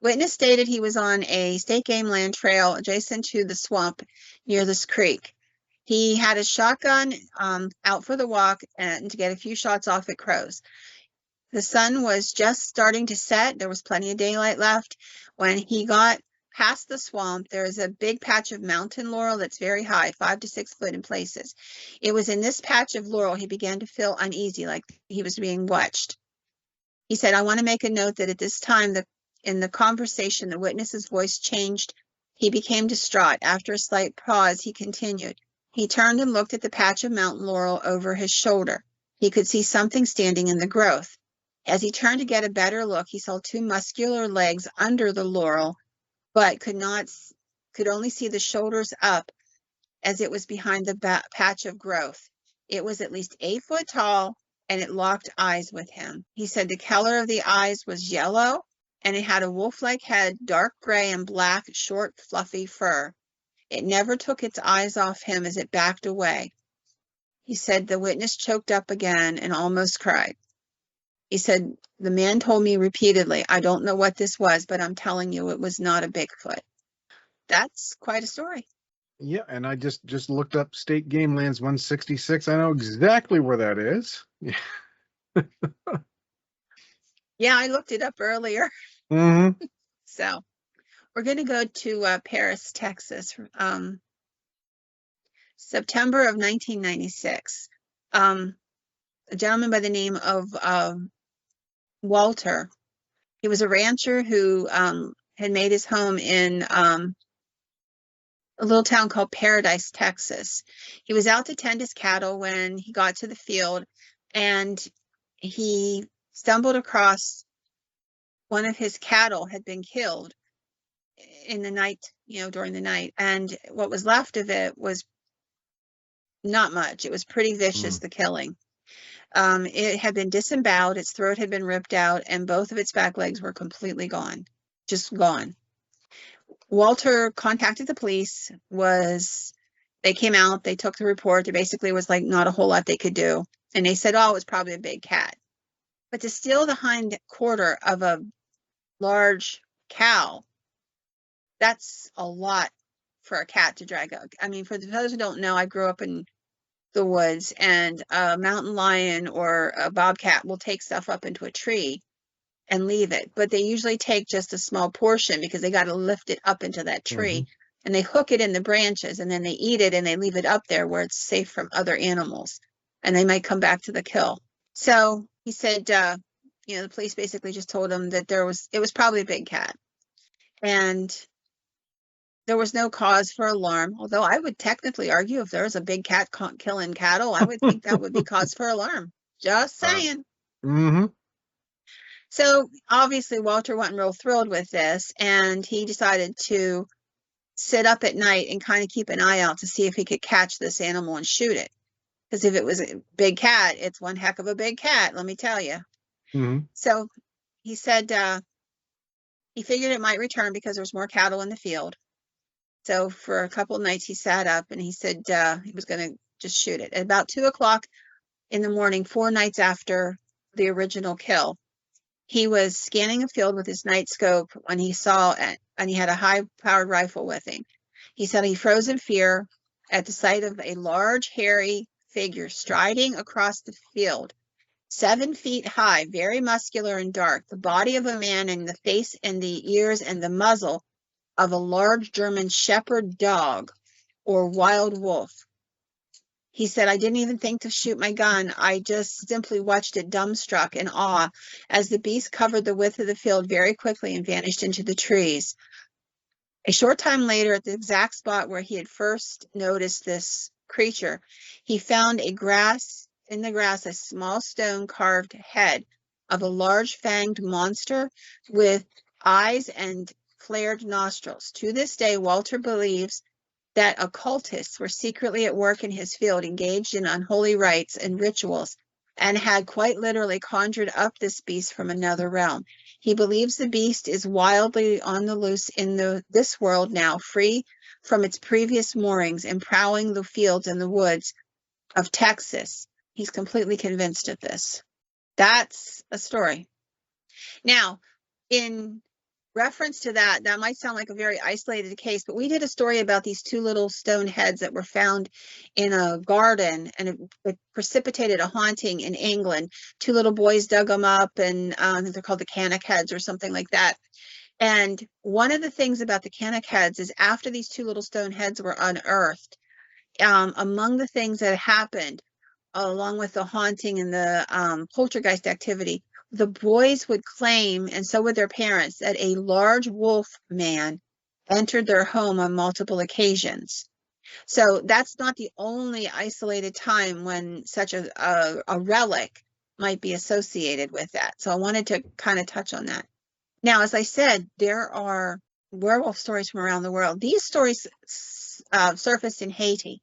Speaker 2: Witness stated he was on a state game land trail adjacent to the swamp near this creek. He had his shotgun out for the walk and to get a few shots off at crows. The sun was just starting to set. There was plenty of daylight left. When he got past the swamp, there is a big patch of mountain laurel that's very high, 5 to 6 foot in places. It was in this patch of laurel he began to feel uneasy, like he was being watched. He said, I want to make a note that at this time, in the conversation, the witness's voice changed. He became distraught. After a slight pause, he continued. He turned and looked at the patch of mountain laurel over his shoulder. He could see something standing in the growth. As he turned to get a better look, he saw 2 muscular legs under the laurel, but could only see the shoulders up as it was behind the patch of growth. It was at least 8 foot tall, and it locked eyes with him. He said the color of the eyes was yellow, and it had a wolf-like head, dark gray and black, short, fluffy fur. It never took its eyes off him as it backed away. He said the witness choked up again and almost cried. He said, the man told me repeatedly, I don't know what this was, but I'm telling you, it was not a Bigfoot. That's quite a story.
Speaker 1: Yeah, and I just looked up State Game Lands 166. I know exactly where that is.
Speaker 2: Yeah, I looked it up earlier.
Speaker 1: Mm-hmm.
Speaker 2: So we're going to go to Paris, Texas, September of 1996. A gentleman by the name of Walter. He was a rancher who had made his home in a little town called Paradise, Texas. He was out to tend his cattle when he got to the field, and he stumbled across one of his cattle had been killed in the night, during the night. And what was left of it was not much. It was pretty vicious, the killing. It had been disemboweled, its throat had been ripped out, and both of its back legs were completely gone, just gone. Walter contacted the police. They came out, they took the report. There basically was like not a whole lot they could do. And they said, oh, it was probably a big cat. But to steal the hind quarter of a large cow, that's a lot for a cat to drag out. I mean, for those who don't know, I grew up in the woods, and a mountain lion or a bobcat will take stuff up into a tree and leave it, but they usually take just a small portion because they got to lift it up into that tree, and they hook it in the branches, and then they eat it and they leave it up there where it's safe from other animals, and they might come back to the kill. So he said, the police basically just told him that it was probably a big cat, and there was no cause for alarm, although I would technically argue if there was a big cat killing cattle, I would think that would be cause for alarm. Just saying. So obviously Walter wasn't real thrilled with this, and he decided to sit up at night and kind of keep an eye out to see if he could catch this animal and shoot it. Because if it was a big cat, it's one heck of a big cat, let me tell you. So he said he figured it might return because there was more cattle in the field. So for a couple of nights he sat up, and he said he was going to just shoot it. At about 2 o'clock in the morning, 4 nights after the original kill, he was scanning a field with his night scope when he saw it, and he had a high-powered rifle with him. He said he froze in fear at the sight of a large, hairy figure striding across the field, 7 feet high, very muscular and dark, the body of a man, and the face and the ears and the muzzle of a large German shepherd dog or wild wolf. He said, I didn't even think to shoot my gun. I just simply watched it dumbstruck in awe as the beast covered the width of the field very quickly and vanished into the trees. A short time later, at the exact spot where he had first noticed this creature, he found in the grass a small stone carved head of a large fanged monster with eyes and flared nostrils. To this day, Walter believes that occultists were secretly at work in his field, engaged in unholy rites and rituals, and had quite literally conjured up this beast from another realm. He believes the beast is wildly on the loose in this world now, free from its previous moorings and prowling the fields and the woods of Texas. He's completely convinced of this. That's a story. Now, in reference to that, that might sound like a very isolated case, but we did a story about these two little stone heads that were found in a garden, and it precipitated a haunting in England. Two little boys dug them up, and I think they're called the Cannock heads or something like that. And one of the things about the Cannock heads is after these two little stone heads were unearthed, among the things that happened, along with the haunting and the poltergeist activity, the boys would claim, and so would their parents, that a large wolf man entered their home on multiple occasions. So that's not the only isolated time when such a relic might be associated with that. So I wanted to kind of touch on that. Now, as I said, there are werewolf stories from around the world. These stories surfaced in Haiti.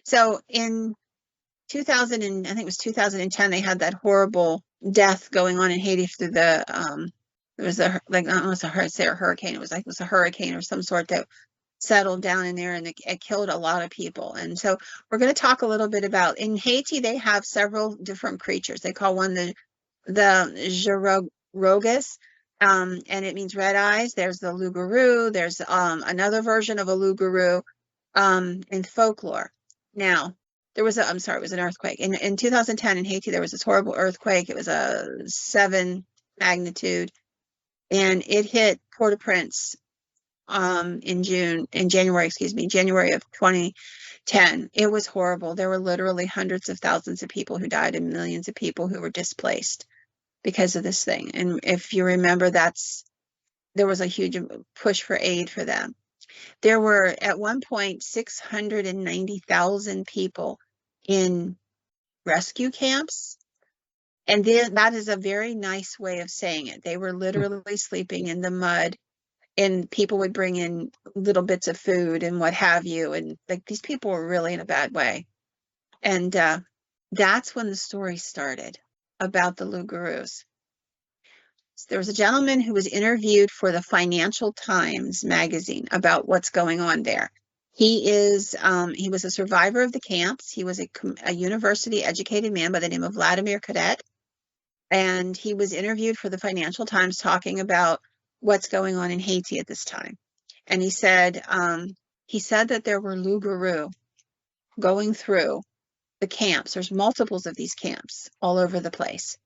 Speaker 2: So in 2000, and I think it was 2010, they had that horrible death going on in Haiti through the there was a, like, I don't want to say a hurricane, it was like, it was a hurricane or some sort that settled down in there, and it killed a lot of people. And so we're going to talk a little bit about, in Haiti they have several different creatures. They call one the Jirogus, and it means red eyes. There's the loup-garou. There's another version of a loup-garou in folklore. Now, there was a, I'm sorry, it was an earthquake. In 2010 in Haiti, there was this horrible earthquake. It was a 7 magnitude, and it hit Port-au-Prince in January of 2010. It was horrible. There were literally hundreds of thousands of people who died and millions of people who were displaced because of this thing. And if you remember, there was a huge push for aid for them. There were at one point 690,000 people in rescue camps. And that is a very nice way of saying it. They were literally sleeping in the mud, and people would bring in little bits of food and what have you. And like, these people were really in a bad way. And that's when the story started about the loup-garous. There was a gentleman who was interviewed for the Financial Times magazine about what's going on there. He was a survivor of the camps. He was a university educated man by the name of Vladimir Cadet. And he was interviewed for the Financial Times talking about what's going on in Haiti at this time. And he said that there were loup-garou going through the camps. There's multiples of these camps all over the place.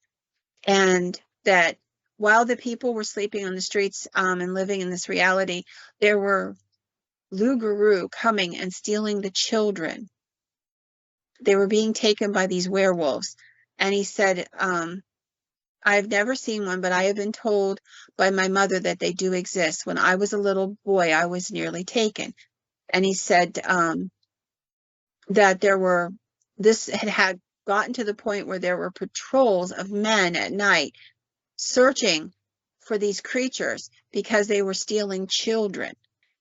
Speaker 2: And that while the people were sleeping on the streets and living in this reality, there were loup-garou coming and stealing the children. They were being taken by these werewolves. And he said, I've never seen one, but I have been told by my mother that they do exist. When I was a little boy, I was nearly taken. And he said that this had gotten to the point where there were patrols of men at night searching for these creatures because they were stealing children.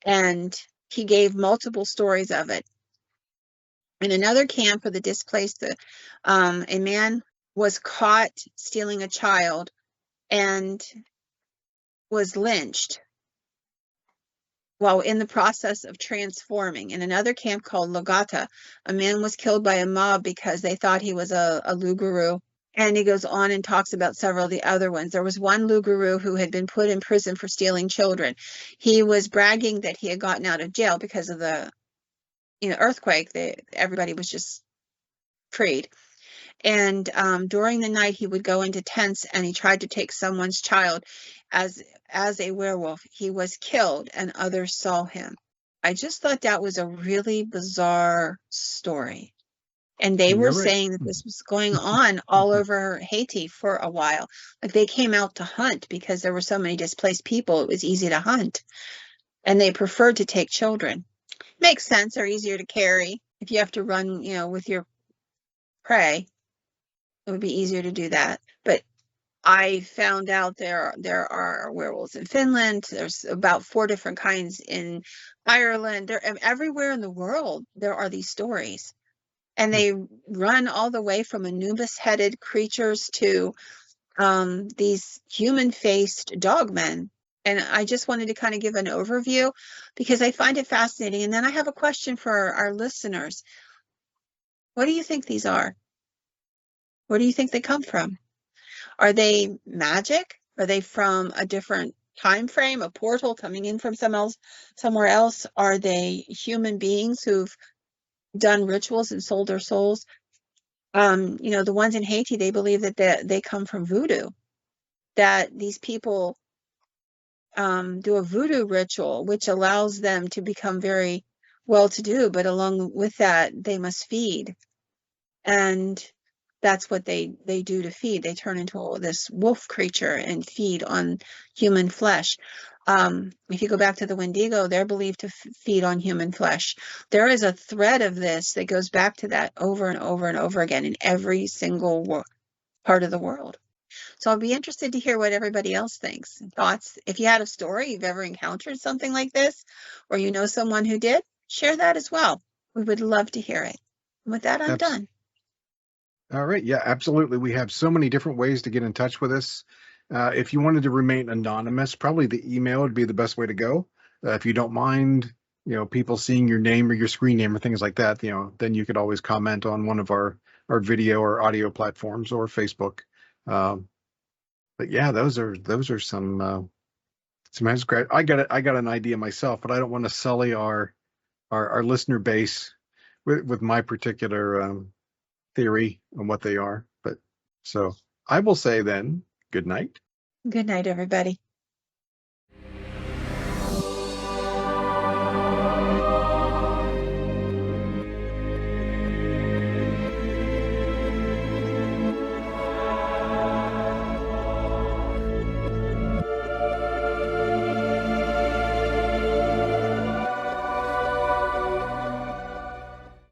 Speaker 2: And he gave multiple stories of it. In another camp for the displaced, a man was caught stealing a child and was lynched while in the process of transforming. In another camp called Logata, a man was killed by a mob because they thought he was a loup-garou. And he goes on and talks about several of the other ones. There was one loup-garou who had been put in prison for stealing children. He was bragging that he had gotten out of jail because of the earthquake. Everybody was just freed. And during the night, he would go into tents and he tried to take someone's child as a werewolf. He was killed and others saw him. I just thought that was a really bizarre story. And they were saying that this was going on all over Haiti for a while. Like, they came out to hunt because there were so many displaced people. It was easy to hunt. And they preferred to take children. Makes sense. They're easier to carry. If you have to run, with your prey, it would be easier to do that. But I found out there are werewolves in Finland. There's about 4 different kinds in Ireland. Everywhere in the world, there are these stories. And they run all the way from Anubis-headed creatures to these human-faced dogmen. And I just wanted to kind of give an overview because I find it fascinating. And then I have a question for our listeners. What do you think these are? Where do you think they come from? Are they magic? Are they from a different time frame, a portal coming in from somewhere else? Are they human beings who've done rituals and sold their souls? The ones in Haiti, they believe that they come from voodoo, that these people do a voodoo ritual, which allows them to become very well-to-do, but along with that, they must feed. And that's what they do to feed. They turn into this wolf creature and feed on human flesh. If you go back to the Wendigo, they're believed to feed on human flesh. There is a thread of this that goes back to that over and over and over again in every single part of the world. So I'll be interested to hear what everybody else thinks. Thoughts. If you had a story, you've ever encountered something like this, or you know someone who did, share that as well. We would love to hear it. And with that, I'm done.
Speaker 1: All right. Yeah, absolutely. We have so many different ways to get in touch with us. If you wanted to remain anonymous, probably the email would be the best way to go. If you don't mind, people seeing your name or your screen name or things like that, then you could always comment on one of our video or audio platforms or Facebook. But yeah, those are some great. I got an idea myself, but I don't want to sully our listener base with my particular theory on what they are. But so I will say then, good night.
Speaker 2: Good night, everybody.